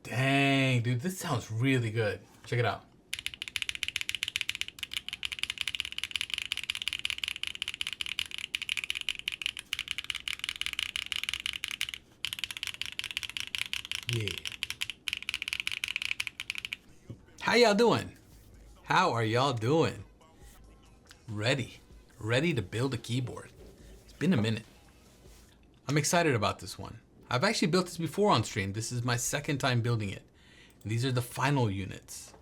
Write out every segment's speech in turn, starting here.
Dang, dude, this sounds really good. Check it out. Yeah. How y'all doing? How are y'all doing? Ready to build a keyboard. It's been a minute. I'm excited about this one. I've actually built this before on stream. This is my second time building it. And these are the final units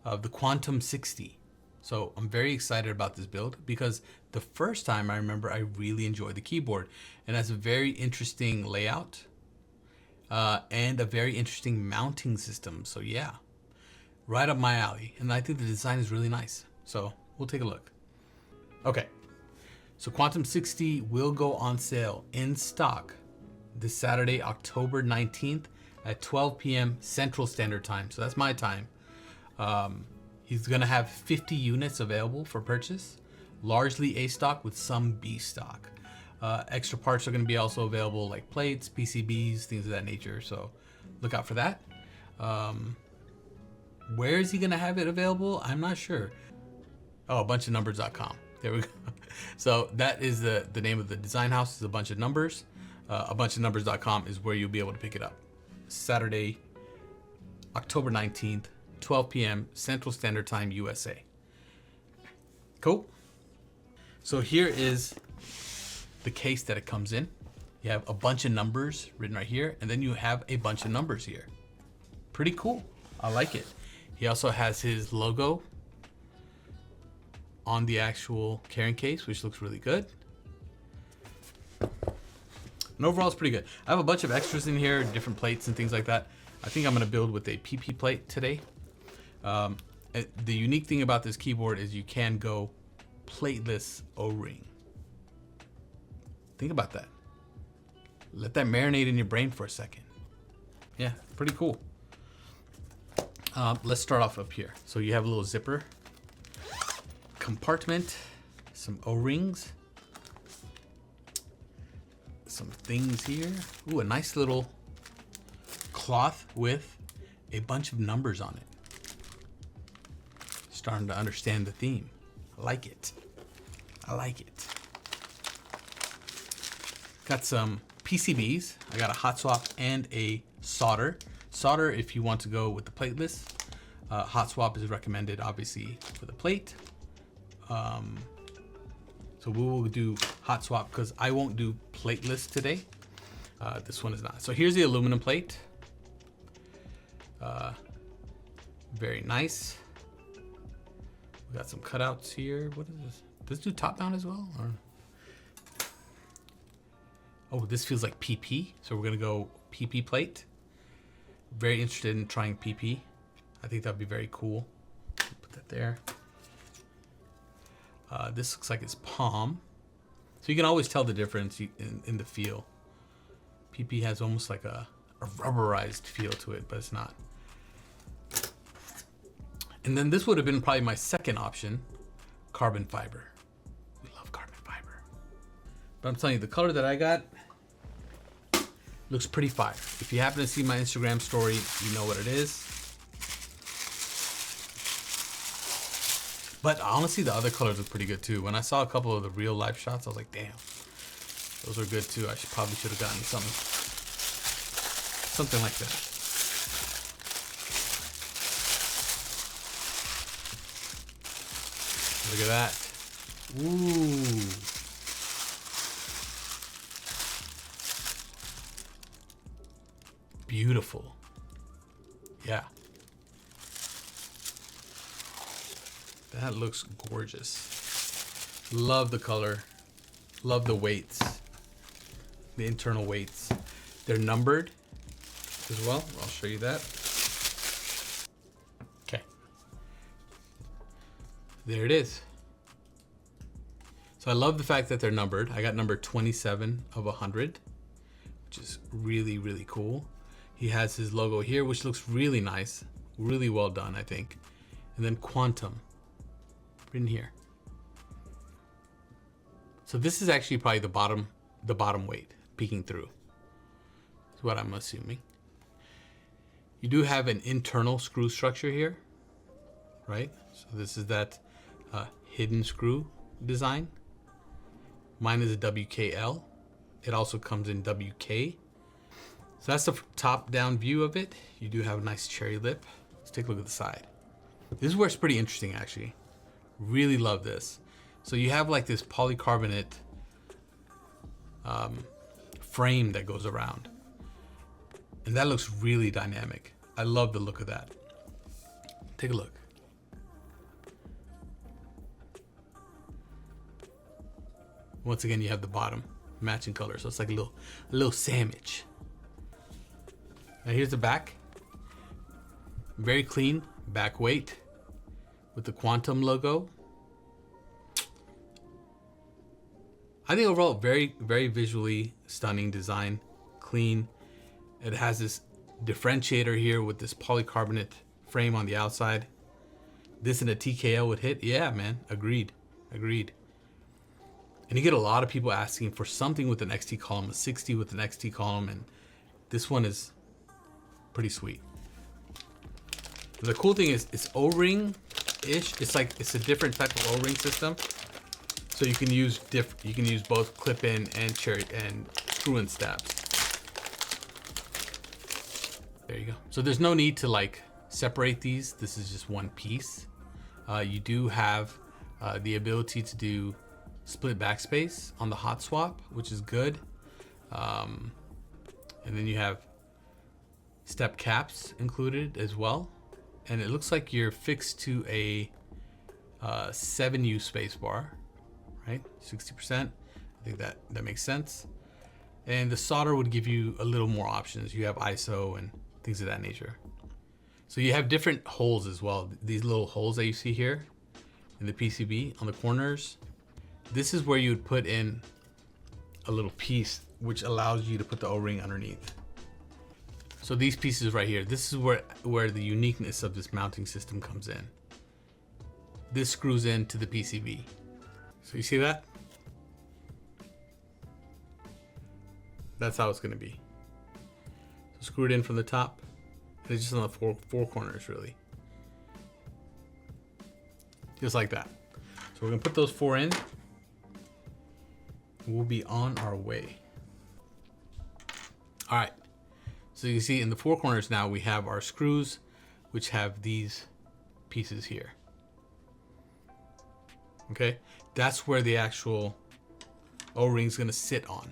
of the Quantum60. So I'm very excited about this build because the first time I remember I really enjoyed the keyboard, and it has a very interesting layout and a very interesting mounting system. So yeah, right up my alley. And I think the design is really nice. So we'll take a look. Okay, so Quantum60 will go on sale in stock this Saturday, October 19th at 12 p.m. Central Standard Time. So that's my time. He's gonna have 50 units available for purchase, largely A stock with some B stock. Extra parts are gonna be also available, like plates, PCBs, things of that nature. So look out for that. Where is he gonna have it available? I'm not sure. Oh, a bunch of numbers.com. There we go. So that is the name of the design house. Is a bunch of numbers. A bunch of numbers.com is where you'll be able to pick it up. Saturday, October 19th, 12 p.m. Central Standard Time, USA. Cool. So here is the case that it comes in. You have a bunch of numbers written right here, and then you have a bunch of numbers here. Pretty cool. I like it. He also has his logo on the actual carrying case, which looks really good. And overall, it's pretty good. I have a bunch of extras in here, different plates and things like that. I think I'm gonna build with a PP plate today. The unique thing about this keyboard is you can go plateless O-ring. Think about that. Let that marinate in your brain for a second. Yeah, pretty cool. Let's start off up here. So you have a little zipper compartment, some O-rings, some things here. Ooh, a nice little cloth with a bunch of numbers on it. Starting to understand the theme. I like it. I like it. Got some PCBs. I got a hot swap and a solder. Solder if you want to go with the plateless. Hot swap is recommended, obviously, for the plate. So we will do hot swap because I won't do plateless today. This one is not. So here's the aluminum plate. Very nice. We got some cutouts here. What is this? Does this do top mount as well? Or? Oh, this feels like PP. So we're gonna go PP plate. Very interested in trying PP. I think that'd be very cool. Put that there. This looks like it's palm. So you can always tell the difference in the feel. PP has almost like a rubberized feel to it, but it's not. And then this would have been probably my second option, carbon fiber. We love carbon fiber. But I'm telling you, the color that I got looks pretty fire. If you happen to see my Instagram story, you know what it is. But honestly, the other colors look pretty good too. When I saw a couple of the real life shots, I was like, damn, those are good too. I probably should have gotten something like that. Look at that. Ooh. Beautiful. Yeah. That looks gorgeous. Love the color. Love the weights. The internal weights. They're numbered as well. I'll show you that. Okay. There it is. So I love the fact that they're numbered. I got number 27 of 100, which is really, really cool. He has his logo here, which looks really nice. Really well done, I think. And then Quantum. In here. So this is actually probably the bottom weight peeking through. Is what I'm assuming. You do have an internal screw structure here, right? So this is that hidden screw design. Mine is a WKL. It also comes in WK. So that's the top down view of it. You do have a nice cherry lip. Let's take a look at the side. This is where it's pretty interesting actually. Really love this. So you have like this polycarbonate frame that goes around. And that looks really dynamic. I love the look of that. Take a look. Once again, you have the bottom matching color. So it's like a little sandwich. Now here's the back. Very clean back weight with the Quantum logo. I think overall very, very visually stunning design, clean. It has this differentiator here with this polycarbonate frame on the outside. This in a TKL would hit. Yeah, man, agreed. And you get a lot of people asking for something with an XT column, a 60 with an XT column, and this one is pretty sweet. The cool thing is it's O-ring-ish. It's a different type of O-ring system. So you can use both clip-in and screw-in stabs. There you go. So there's no need to like separate these. This is just one piece. You do have the ability to do split backspace on the hot swap, which is good. And then you have step caps included as well. And it looks like you're fixed to a 7U space bar, right? 60%. I think that makes sense. And the solder would give you a little more options. You have ISO and things of that nature. So you have different holes as well. These little holes that you see here in the PCB on the corners. This is where you would put in a little piece which allows you to put the O-ring underneath. So these pieces right here, this is where the uniqueness of this mounting system comes in. This screws into the PCB. So you see that? That's how it's gonna be. So screw it in from the top. And it's just on the four corners really. Just like that. So we're gonna put those 4 in. We'll be on our way. All right. So you can see in the 4 corners now we have our screws, which have these pieces here. Okay, that's where the actual O-ring is gonna sit on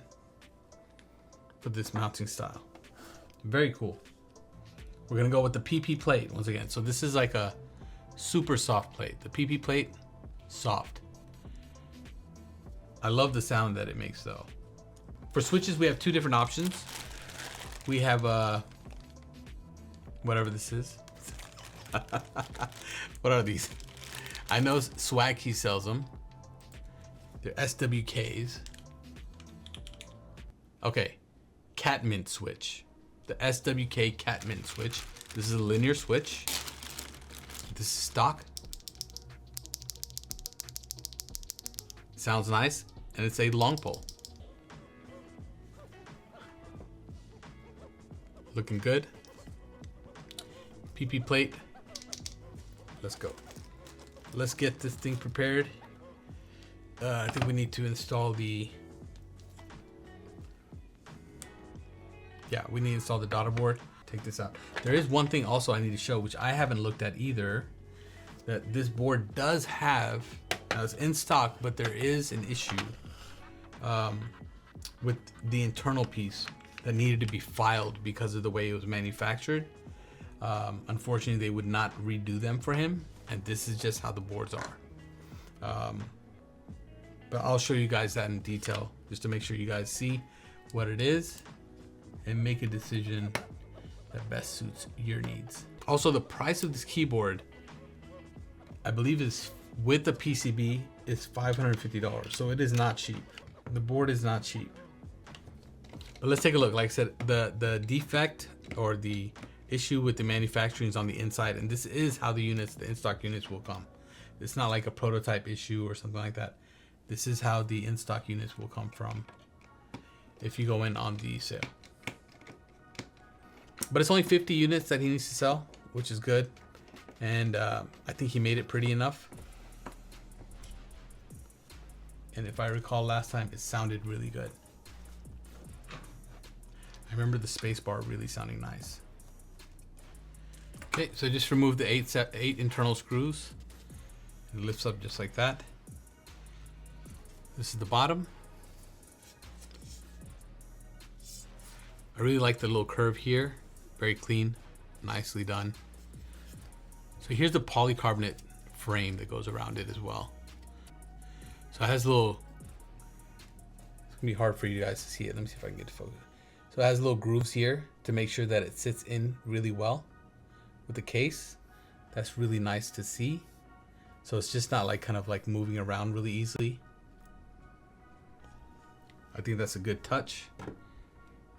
for this mounting style. Very cool. We're gonna go with the PP plate once again. So this is like a super soft plate. The PP plate, soft. I love the sound that it makes though. For switches, we have 2 different options. We have whatever this is. What are these? I know Swag Key sells them. They're SWKs. Okay, Catmint switch. The SWK Catmint switch. This is a linear switch. This is stock. Sounds nice, and it's a long pole. Looking good. PP plate. Let's go. Let's get this thing prepared. I think we need to install the... Yeah, we need to install the daughter board. Take this out. There is one thing also I need to show, which I haven't looked at either, that this board does have. Now it's in stock, but there is an issue with the internal piece that needed to be filed because of the way it was manufactured. Unfortunately, they would not redo them for him, and this is just how the boards are. But I'll show you guys that in detail just to make sure you guys see what it is and make a decision that best suits your needs. Also, the price of this keyboard, I believe, is with the PCB is $550, so it is not cheap. The board is not cheap. But let's take a look. Like I said, the defect or the issue with the manufacturing is on the inside, and this is how the units, the in-stock units, will come. It's not like a prototype issue or something like that. This is how the in-stock units will come from if you go in on the sale. But it's only 50 units that he needs to sell, which is good. And I think he made it pretty enough. And if I recall last time, it sounded really good. I remember the space bar really sounding nice. Okay, so just remove the eight internal screws. It lifts up just like that. This is the bottom. I really like the little curve here. Very clean, nicely done. So here's the polycarbonate frame that goes around it as well. So it has a little, it's gonna be hard for you guys to see it. Let me see if I can get to focus. So it has little grooves here to make sure that it sits in really well with the case. That's really nice to see. So it's just not like kind of like moving around really easily. I think that's a good touch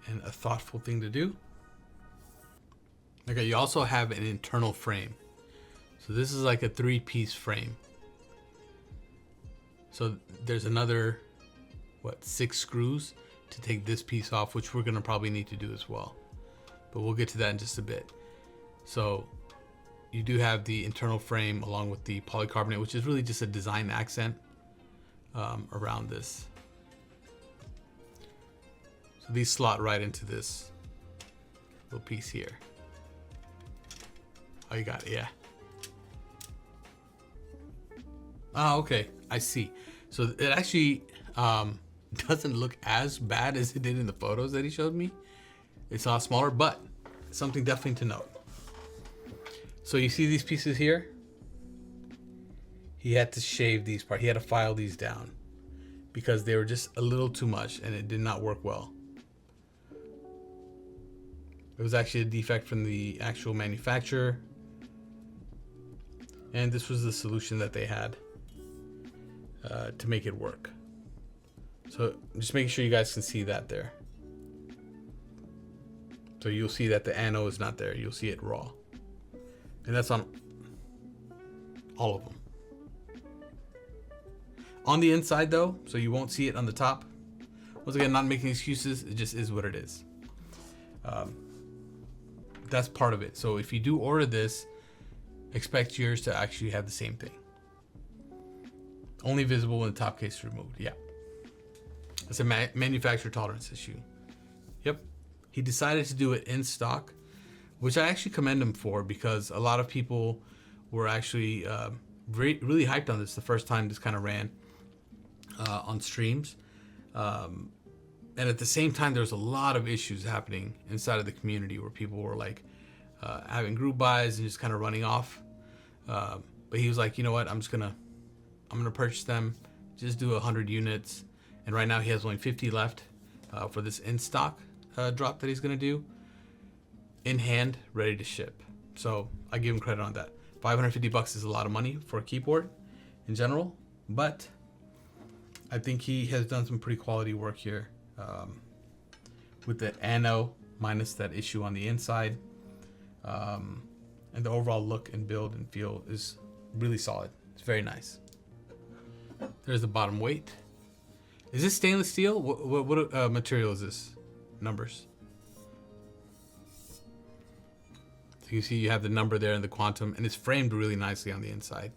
and a thoughtful thing to do. Okay, you also have an internal frame. So this is like a 3-piece frame. So there's another, what, 6 screws to take this piece off, which we're gonna probably need to do as well. But we'll get to that in just a bit. So you do have the internal frame along with the polycarbonate, which is really just a design accent around this. So these slot right into this little piece here. Oh, you got it, yeah. Oh, okay, I see. So it actually doesn't look as bad as it did in the photos that he showed me. It's a lot smaller, but something definitely to note. So you see these pieces here? He had to shave these parts. He had to file these down because they were just a little too much and it did not work well. It was actually a defect from the actual manufacturer. And this was the solution that they had to make it work. So just making sure you guys can see that there. So you'll see that the ano is not there. You'll see it raw. And that's on all of them. On the inside though, so you won't see it on the top. Once again, not making excuses, it just is what it is. That's part of it. So if you do order this, expect yours to actually have the same thing. Only visible when the top case is removed. Yeah. It's a manufacturer tolerance issue. Yep. He decided to do it in stock, which I actually commend him for, because a lot of people were actually really hyped on this the first time this kind of ran on streams. And at the same time, there's a lot of issues happening inside of the community where people were like having group buys and just kind of running off. But he was like, you know what, I'm gonna purchase them, just do 100 units. And right now he has only 50 left for this in stock drop that he's gonna do. In hand, ready to ship. So I give him credit on that. $550 is a lot of money for a keyboard in general, but I think he has done some pretty quality work here with the ano minus that issue on the inside. And the overall look and build and feel is really solid. It's very nice. There's the bottom weight. Is this stainless steel? What material is this? Numbers. So you see you have the number there in the quantum, and it's framed really nicely on the inside.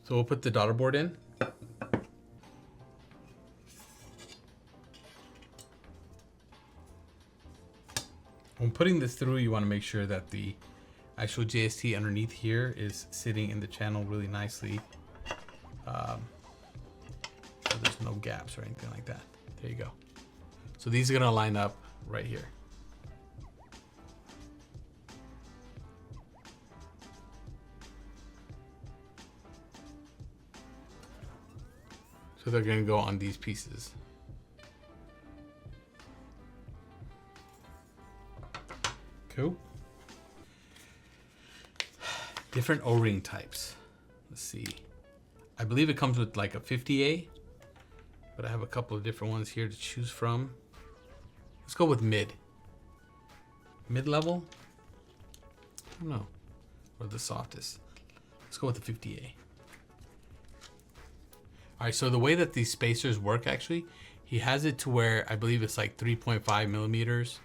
So we'll put the daughter board in. When putting this through, you want to make sure that the actual JST underneath here is sitting in the channel really nicely. So there's no gaps or anything like that. There you go. So these are going to line up right here. So they're going to go on these pieces. Cool. Different O-ring types. Let's see. I believe it comes with like a 50A, but I have a couple of different ones here to choose from. Let's go with mid. Mid-level? I don't know. Or the softest. Let's go with the 50A. All right, so the way that these spacers work, actually, he has it to where I believe it's like 3.5 millimeters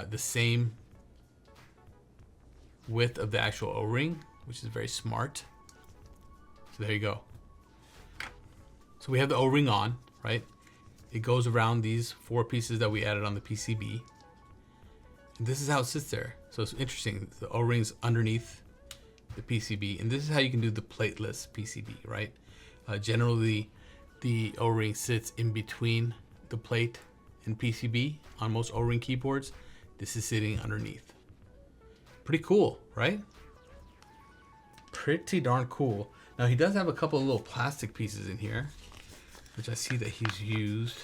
the same width of the actual O-ring, which is very smart. So there you go. So we have the O-ring on, right? It goes around these 4 pieces that we added on the PCB. And this is how it sits there. So it's interesting. The O-ring's underneath the PCB. And this is how you can do the plateless PCB, right? Generally, the O-ring sits in between the plate and PCB on most O-ring keyboards. This is sitting underneath. Pretty cool, right? Pretty darn cool. Now he does have a couple of little plastic pieces in here, which I see that he's used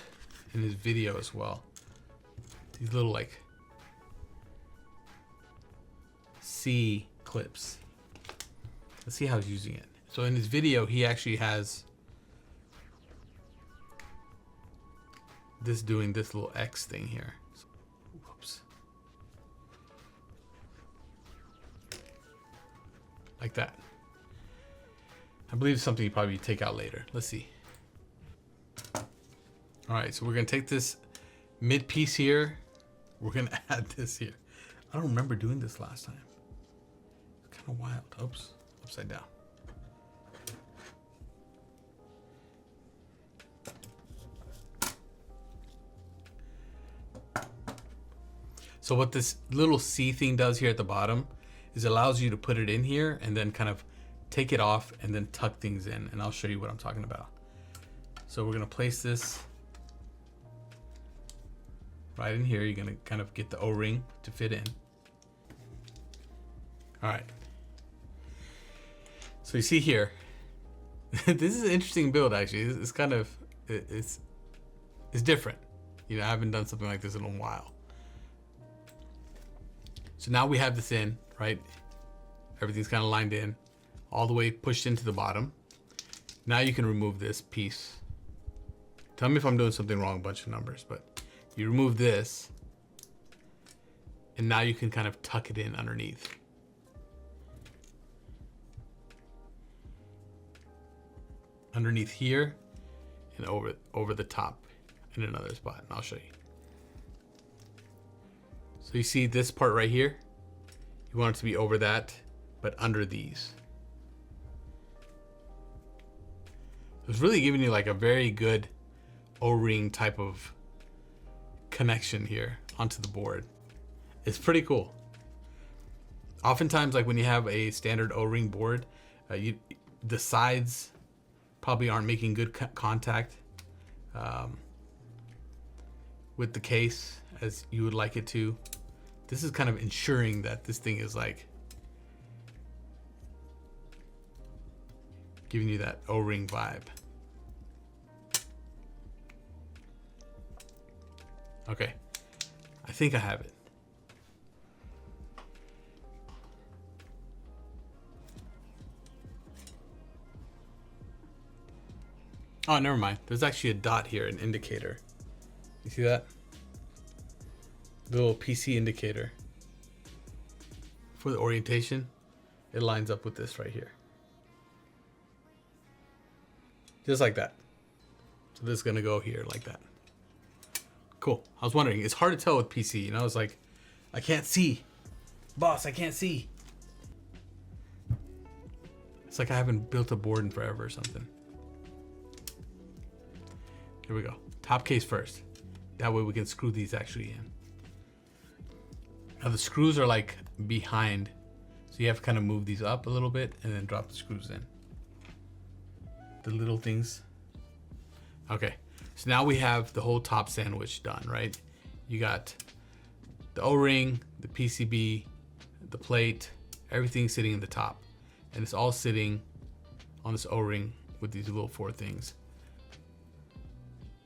in his video as well. These little like C clips. Let's see how he's using it. So in his video, he actually has this doing this little X thing here. Whoops. Like that. I believe it's something you probably take out later. Let's see. All right, so we're gonna take this mid piece here. We're gonna add this here. I don't remember doing this last time. It's kind of wild. Oops, upside down. So what this little C thing does here at the bottom is it allows you to put it in here and then kind of take it off and then tuck things in. And I'll show you what I'm talking about. So we're gonna place this right in here. You're gonna kind of get the O-ring to fit in. All right. So you see here, this is an interesting build actually. It's kind of, it's different. You know, I haven't done something like this in a while. So now we have this in, right? Everything's kind of lined in, all the way pushed into the bottom. Now you can remove this piece. Tell me if I'm doing something wrong, a bunch of numbers, but you remove this, and now you can kind of tuck it in underneath. Underneath here, and over the top in another spot, and I'll show you. So you see this part right here? You want it to be over that, but under these. It's really giving you like a very good O-ring type of connection here onto the board. It's pretty cool. Oftentimes, like when you have a standard O-ring board, the sides probably aren't making good contact with the case as you would like it to. This is kind of ensuring that this thing is like giving you that O-ring vibe. Okay, I think I have it. Oh, never mind. There's actually a dot here, an indicator. You see that? The little PC indicator. For the orientation, it lines up with this right here. Just like that. So this is gonna go here like that. Cool. I was wondering, it's hard to tell with PC, you know, it's like, I can't see. Boss, I can't see. It's like I haven't built a board in forever or something. Here we go. Top case first. That way we can screw these actually in. Now the screws are like behind. So you have to kind of move these up a little bit and then drop the screws in. The little things. Okay. So now we have the whole top sandwich done, right? You got the O-ring, the PCB, the plate, everything sitting in the top. And it's all sitting on this O-ring with these little 4 things.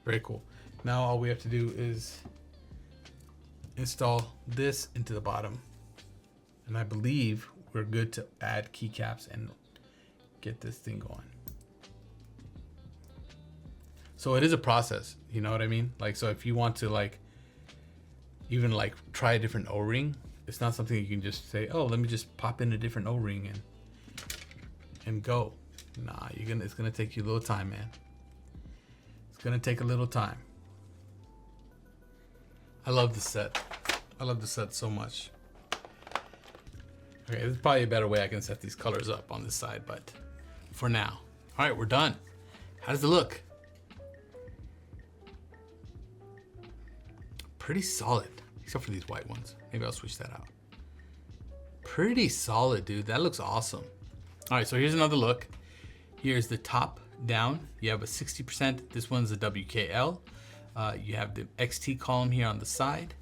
Very cool. Now all we have to do is install this into the bottom. And I believe we're good to add keycaps and get this thing going. So it is a process, you know what I mean? Like, so if you want to like, even like try a different O-ring, it's not something you can just say, oh, let me just pop in a different O-ring and go. Nah, it's gonna take you a little time, man. It's gonna take a little time. I love this set. I love the set so much. Okay, there's probably a better way I can set these colors up on this side, but for now. All right, we're done. How does it look? Pretty solid, except for these white ones. Maybe I'll switch that out. Pretty solid, dude. That looks awesome. All right, so here's another look. Here's the top down. You have a 60%. This one's a WKL. You have the XT column here on the side.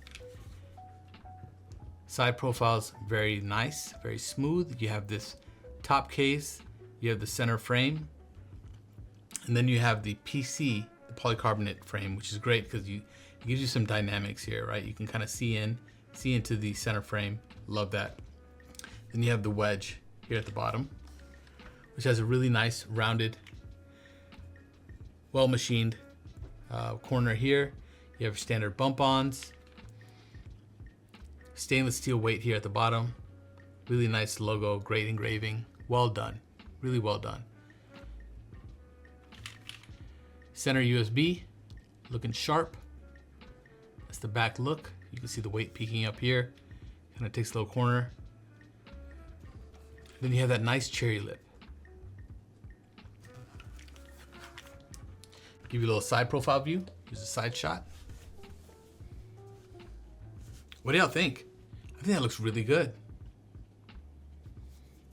Side profiles, very nice, very smooth. You have this top case. You have the center frame. And then you have the PC, the polycarbonate frame, which is great because it gives you some dynamics here, right? You can kind of see into the center frame. Love that. Then you have the wedge here at the bottom, which has a really nice rounded, well-machined corner here. You have standard bump-ons. Stainless steel weight here at the bottom. Really nice logo, great engraving. Well done, really well done. Center USB, looking sharp. That's the back look. You can see the weight peeking up here. Kind of takes a little corner. Then you have that nice cherry lip. Give you a little side profile view. Here's a side shot. What do y'all think? I think that looks really good.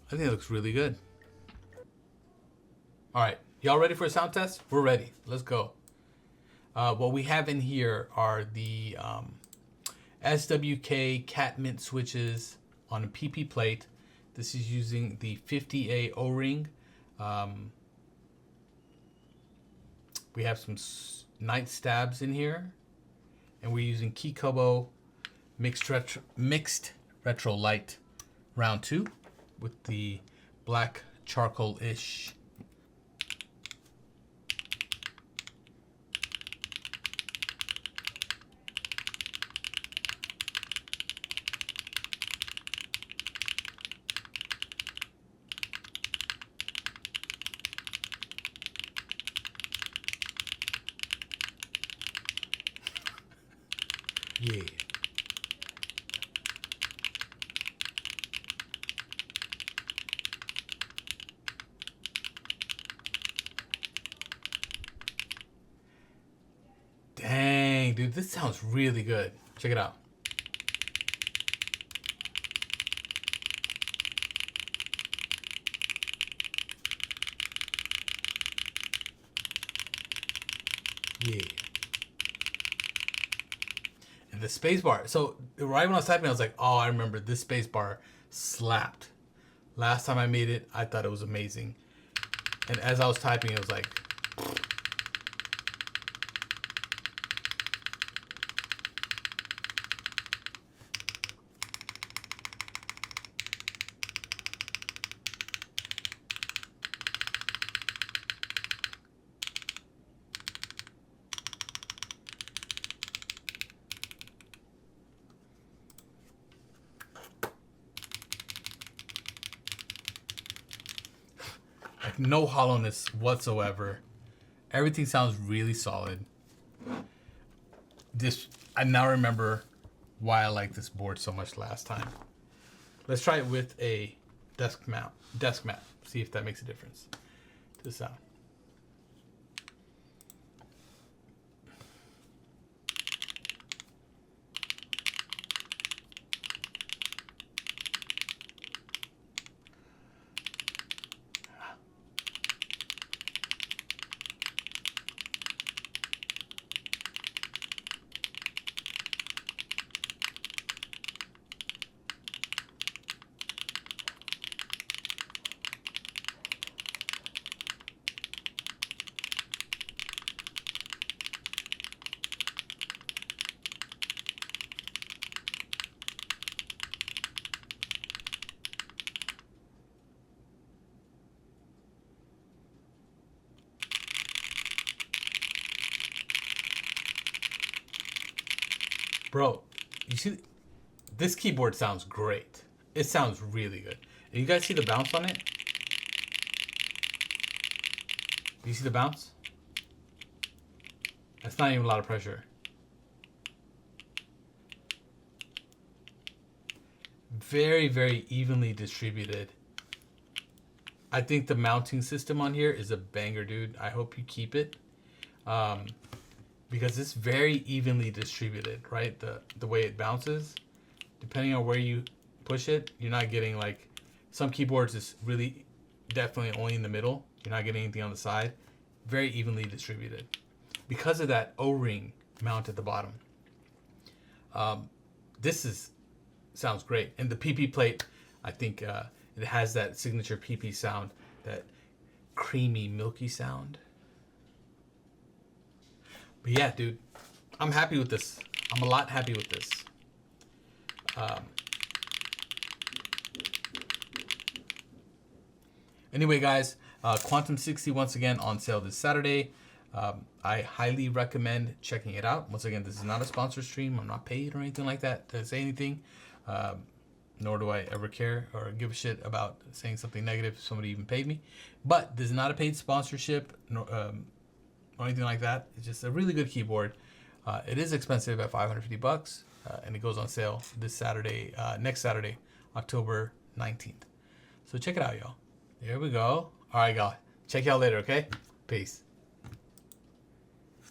I think that looks really good. All right, y'all ready for a sound test? We're ready. Let's go. What we have in here are the SWK Cat Mint switches on a PP plate. This is using the 50A O-ring. We have some night stabs in here, and we're using Kikobo mixed retro light round 2 with the black charcoal-ish. Yeah. Dang, dude, this sounds really good. Check it out. Yeah. And the space bar. So right when I was typing, I was like, oh, I remember this space bar slapped. Last time I made it, I thought it was amazing. And as I was typing, it was like, no hollowness whatsoever. Everything sounds really solid. I now remember why I liked this board so much last time. Let's try it with a desk mount. See if that makes a difference to the sound. Bro, you see, this keyboard sounds great. It sounds really good. And you guys see the bounce on it? Do you see the bounce? That's not even a lot of pressure. very, very evenly distributed. I think the mounting system on here is a banger, dude. I hope you keep it. Because it's very evenly distributed, right? The way it bounces, depending on where you push it, you're not getting like, some keyboards is really definitely only in the middle. You're not getting anything on the side. Very evenly distributed. Because of that O-ring mount at the bottom. This sounds great. And the PP plate, I think it has that signature PP sound, that creamy, milky sound. But yeah, dude, I'm happy with this. I'm a lot happy with this. Anyway, guys, Quantum60 once again on sale this Saturday. I highly recommend checking it out. Once again, this is not a sponsor stream. I'm not paid or anything like that to say anything. Nor do I ever care or give a shit about saying something negative if somebody even paid me. But this is not a paid sponsorship or anything like that. It's just a really good keyboard. It is expensive at $550, and it goes on sale this Saturday, next Saturday, October 19th. So check it out, y'all. There we go. All right, y'all. Check y'all later, okay? Peace.